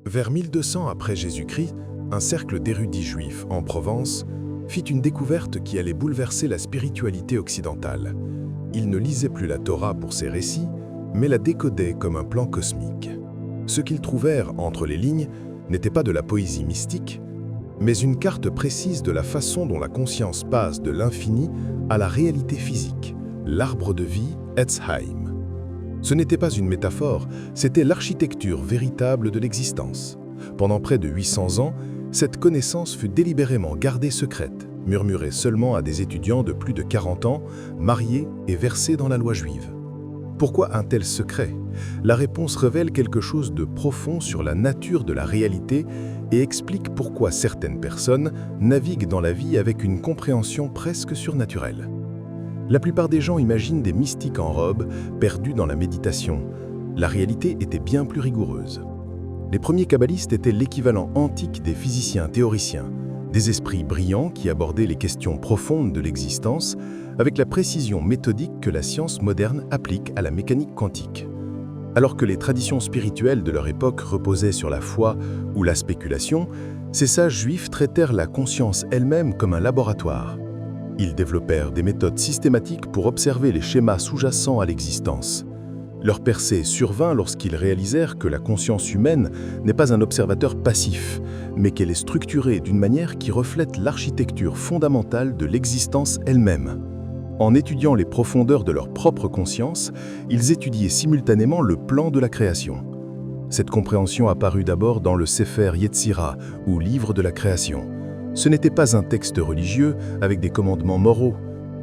Vers 1200 après Jésus-Christ, un cercle d'érudits juifs en Provence fit une découverte qui allait bouleverser la spiritualité occidentale. Ils ne lisaient plus la Torah pour ses récits, mais la décodaient comme un plan cosmique. Ce qu'ils trouvèrent entre les lignes n'était pas de la poésie mystique, mais une carte précise de la façon dont la conscience passe de l'infini à la réalité physique, l'arbre de vie, Etz Haim. Ce n'était pas une métaphore, c'était l'architecture véritable de l'existence. Pendant près de 800 ans, cette connaissance fut délibérément gardée secrète, murmurée seulement à des étudiants de plus de 40 ans, mariés et versés dans la loi juive. Pourquoi un tel secret? La réponse révèle quelque chose de profond sur la nature de la réalité et explique pourquoi certaines personnes naviguent dans la vie avec une compréhension presque surnaturelle. La plupart des gens imaginent des mystiques en robe, perdus dans la méditation. La réalité était bien plus rigoureuse. Les premiers kabbalistes étaient l'équivalent antique des physiciens théoriciens, des esprits brillants qui abordaient les questions profondes de l'existence avec la précision méthodique que la science moderne applique à la mécanique quantique. Alors que les traditions spirituelles de leur époque reposaient sur la foi ou la spéculation, ces sages juifs traitèrent la conscience elle-même comme un laboratoire. Ils développèrent des méthodes systématiques pour observer les schémas sous-jacents à l'existence. Leur percée survint lorsqu'ils réalisèrent que la conscience humaine n'est pas un observateur passif, mais qu'elle est structurée d'une manière qui reflète l'architecture fondamentale de l'existence elle-même. En étudiant les profondeurs de leur propre conscience, ils étudiaient simultanément le plan de la création. Cette compréhension apparut d'abord dans le Sefer Yetzira, ou livre de la création. Ce n'était pas un texte religieux avec des commandements moraux,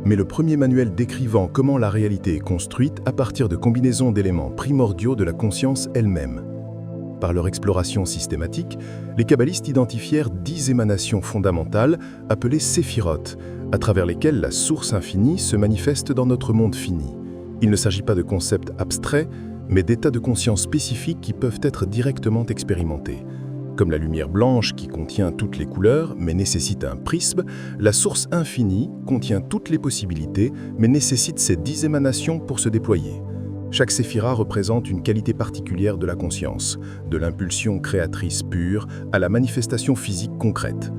mais le premier manuel décrivant comment la réalité est construite à partir de combinaisons d'éléments primordiaux de la conscience elle-même. Par leur exploration systématique, les kabbalistes identifièrent 10 émanations fondamentales appelées séphirotes, à travers lesquelles la source infinie se manifeste dans notre monde fini. Il ne s'agit pas de concepts abstraits, mais d'états de conscience spécifiques qui peuvent être directement expérimentés. Comme la lumière blanche qui contient toutes les couleurs, mais nécessite un prisme, la source infinie contient toutes les possibilités, mais nécessite ces 10 émanations pour se déployer. Chaque séphira représente une qualité particulière de la conscience, de l'impulsion créatrice pure à la manifestation physique concrète.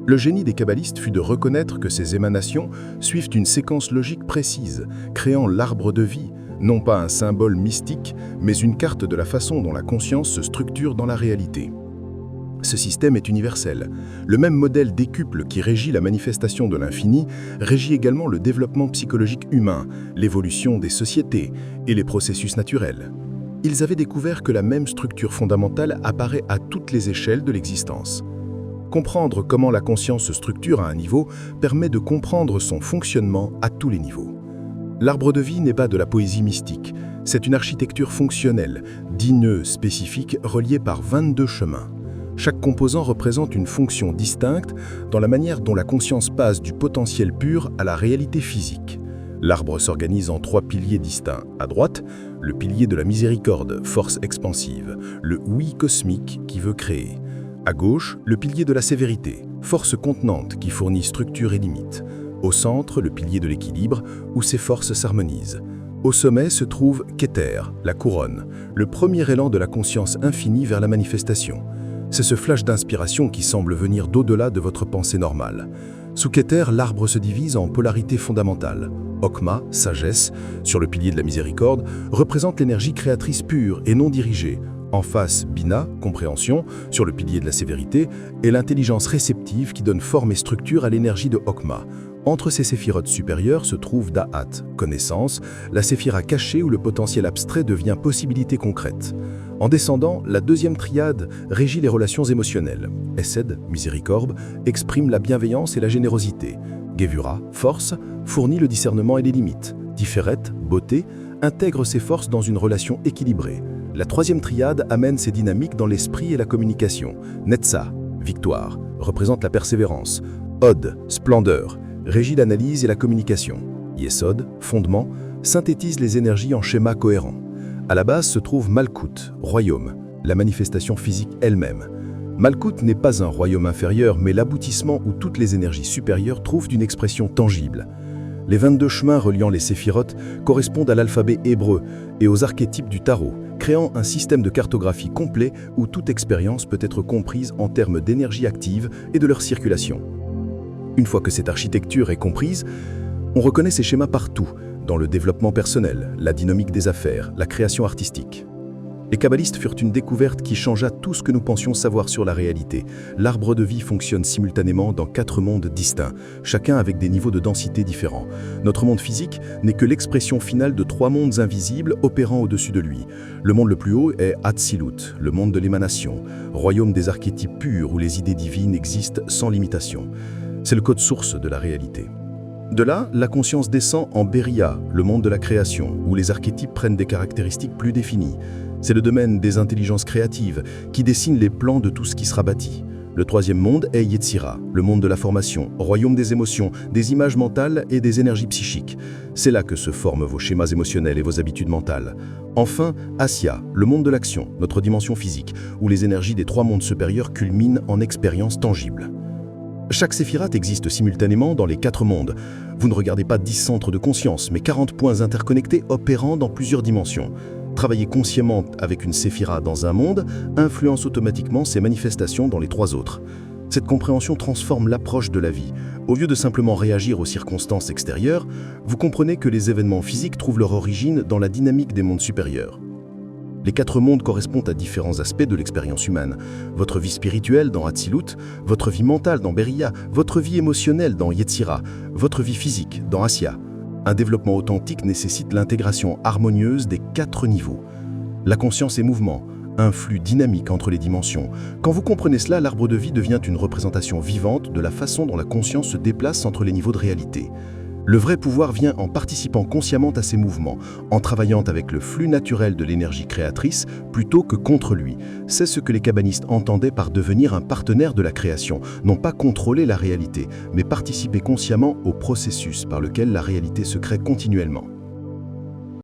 Le génie des kabbalistes fut de reconnaître que ces émanations suivent une séquence logique précise, créant l'arbre de vie, non pas un symbole mystique, mais une carte de la façon dont la conscience se structure dans la réalité. Ce système est universel. Le même modèle décuple qui régit la manifestation de l'infini régit également le développement psychologique humain, l'évolution des sociétés et les processus naturels. Ils avaient découvert que la même structure fondamentale apparaît à toutes les échelles de l'existence. Comprendre comment la conscience se structure à un niveau permet de comprendre son fonctionnement à tous les niveaux. L'arbre de vie n'est pas de la poésie mystique, c'est une architecture fonctionnelle, 10 nœuds spécifiques reliés par 22 chemins. Chaque composant représente une fonction distincte dans la manière dont la conscience passe du potentiel pur à la réalité physique. L'arbre s'organise en 3 piliers distincts. À droite, le pilier de la miséricorde, force expansive, le oui cosmique qui veut créer. À gauche, le pilier de la sévérité, force contenante qui fournit structure et limite. Au centre, le pilier de l'équilibre, où ces forces s'harmonisent. Au sommet se trouve Keter, la couronne, le premier élan de la conscience infinie vers la manifestation. C'est ce flash d'inspiration qui semble venir d'au-delà de votre pensée normale. Sous Keter, l'arbre se divise en polarités fondamentales. Okma, sagesse, sur le pilier de la miséricorde, représente l'énergie créatrice pure et non dirigée. En face, Bina, compréhension, sur le pilier de la sévérité, et l'intelligence réceptive qui donne forme et structure à l'énergie de Okma. Entre ces séphirotes supérieures se trouve Da'at, connaissance, la séphira cachée où le potentiel abstrait devient possibilité concrète. En descendant, la deuxième triade régit les relations émotionnelles. Hesed, miséricorde, exprime la bienveillance et la générosité. Gevura, force, fournit le discernement et les limites. Tiferet, beauté, intègre ses forces dans une relation équilibrée. La troisième triade amène ses dynamiques dans l'esprit et la communication. Netza, victoire, représente la persévérance. Od, splendeur, régit l'analyse et la communication. Yesod, fondement, synthétise les énergies en schéma cohérent. À la base se trouve Malkout, royaume, la manifestation physique elle-même. Malkout n'est pas un royaume inférieur, mais l'aboutissement où toutes les énergies supérieures trouvent une expression tangible. Les 22 chemins reliant les séphirotes correspondent à l'alphabet hébreu et aux archétypes du tarot, créant un système de cartographie complet où toute expérience peut être comprise en termes d'énergie active et de leur circulation. Une fois que cette architecture est comprise, on reconnaît ces schémas partout, dans le développement personnel, la dynamique des affaires, la création artistique. Les kabbalistes furent une découverte qui changea tout ce que nous pensions savoir sur la réalité. L'arbre de vie fonctionne simultanément dans 4 mondes distincts, chacun avec des niveaux de densité différents. Notre monde physique n'est que l'expression finale de 3 mondes invisibles opérant au-dessus de lui. Le monde le plus haut est Hatzilut, le monde de l'émanation, royaume des archétypes purs où les idées divines existent sans limitation. C'est le code source de la réalité. De là, la conscience descend en Beria, le monde de la création, où les archétypes prennent des caractéristiques plus définies. C'est le domaine des intelligences créatives qui dessine les plans de tout ce qui sera bâti. Le 3e monde est Yetzira, le monde de la formation, royaume des émotions, des images mentales et des énergies psychiques. C'est là que se forment vos schémas émotionnels et vos habitudes mentales. Enfin, Asya, le monde de l'action, notre dimension physique, où les énergies des 3 mondes supérieurs culminent en expériences tangibles. Chaque séphirate existe simultanément dans les 4 mondes. Vous ne regardez pas 10 centres de conscience, mais 40 points interconnectés opérant dans plusieurs dimensions. Travailler consciemment avec une séphira dans un monde influence automatiquement ses manifestations dans les 3 autres. Cette compréhension transforme l'approche de la vie. Au lieu de simplement réagir aux circonstances extérieures, vous comprenez que les événements physiques trouvent leur origine dans la dynamique des mondes supérieurs. Les 4 mondes correspondent à différents aspects de l'expérience humaine. Votre vie spirituelle dans Hatzilut, votre vie mentale dans Beria, votre vie émotionnelle dans Yetzira, votre vie physique dans Asya. Un développement authentique nécessite l'intégration harmonieuse des 4 niveaux. La conscience est mouvement, un flux dynamique entre les dimensions. Quand vous comprenez cela, l'arbre de vie devient une représentation vivante de la façon dont la conscience se déplace entre les niveaux de réalité. Le vrai pouvoir vient en participant consciemment à ces mouvements, en travaillant avec le flux naturel de l'énergie créatrice plutôt que contre lui. C'est ce que les kabbalistes entendaient par devenir un partenaire de la création, non pas contrôler la réalité, mais participer consciemment au processus par lequel la réalité se crée continuellement.